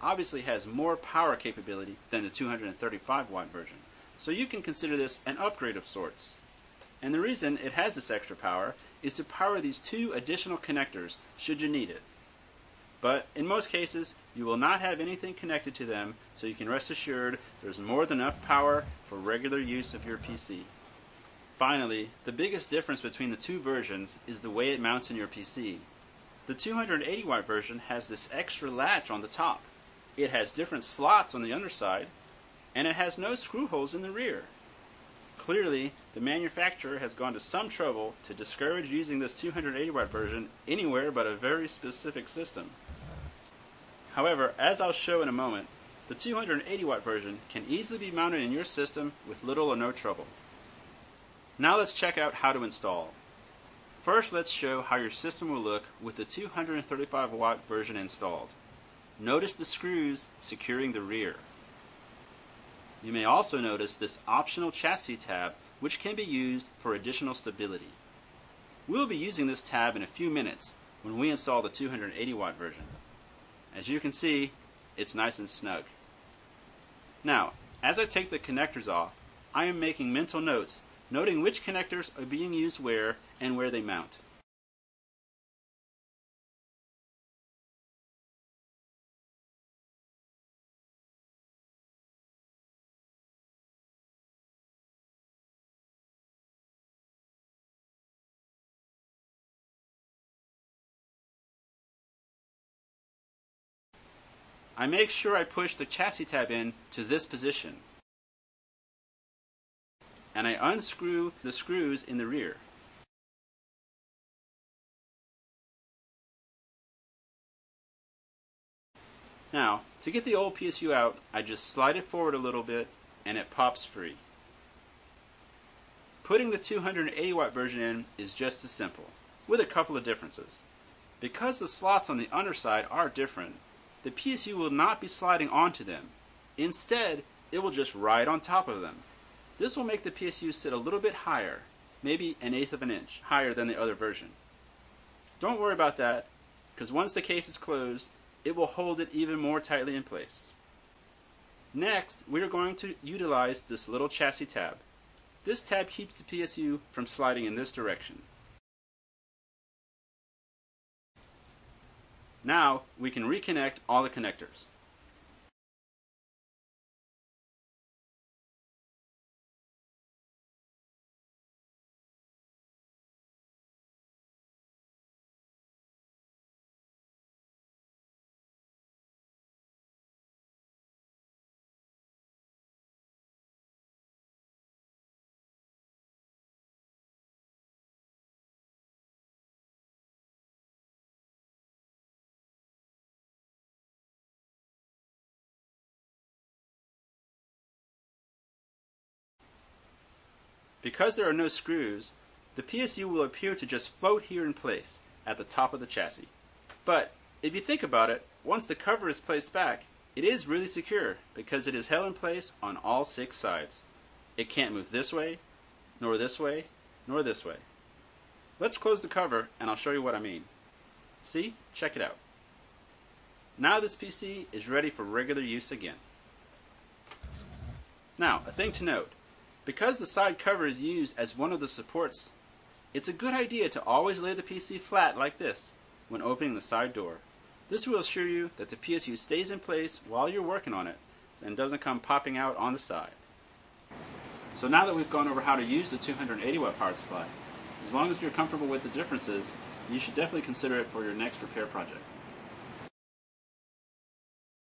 obviously has more power capability than the 235 watt version, so you can consider this an upgrade of sorts. And the reason it has this extra power is to power these two additional connectors should you need it. But in most cases, you will not have anything connected to them, so you can rest assured there's more than enough power for regular use of your PC. Finally, the biggest difference between the two versions is the way it mounts in your PC. The 280 watt version has this extra latch on the top. It has different slots on the underside, and it has no screw holes in the rear. Clearly, the manufacturer has gone to some trouble to discourage using this 280 watt version anywhere but a very specific system. However, as I'll show in a moment, the 280 watt version can easily be mounted in your system with little or no trouble. Now let's check out how to install. First, let's show how your system will look with the 235 watt version installed. Notice the screws securing the rear. You may also notice this optional chassis tab, which can be used for additional stability. We'll be using this tab in a few minutes when we install the 280 watt version. As you can see, it's nice and snug. Now, as I take the connectors off, I am making mental notes, noting which connectors are being used where and where they mount. I make sure I push the chassis tab in to this position, and I unscrew the screws in the rear. Now, to get the old PSU out, I just slide it forward a little bit and it pops free. Putting the 280 watt version in is just as simple, with a couple of differences. Because the slots on the underside are different, the PSU will not be sliding onto them. Instead, it will just ride on top of them. This will make the PSU sit a little bit higher, maybe 1/8 of an inch higher than the other version. Don't worry about that, because once the case is closed, it will hold it even more tightly in place. Next, we are going to utilize this little chassis tab. This tab keeps the PSU from sliding in this direction. Now, we can reconnect all the connectors. Because there are no screws, the PSU will appear to just float here in place at the top of the chassis. But if you think about it, once the cover is placed back, it is really secure because it is held in place on all 6 sides. It can't move this way, nor this way, nor this way. Let's close the cover and I'll show you what I mean. See? Check it out. Now this PC is ready for regular use again. Now, a thing to note. Because the side cover is used as one of the supports, it's a good idea to always lay the PC flat like this when opening the side door. This will assure you that the PSU stays in place while you're working on it and doesn't come popping out on the side. So now that we've gone over how to use the 280 watt power supply, as long as you're comfortable with the differences, you should definitely consider it for your next repair project.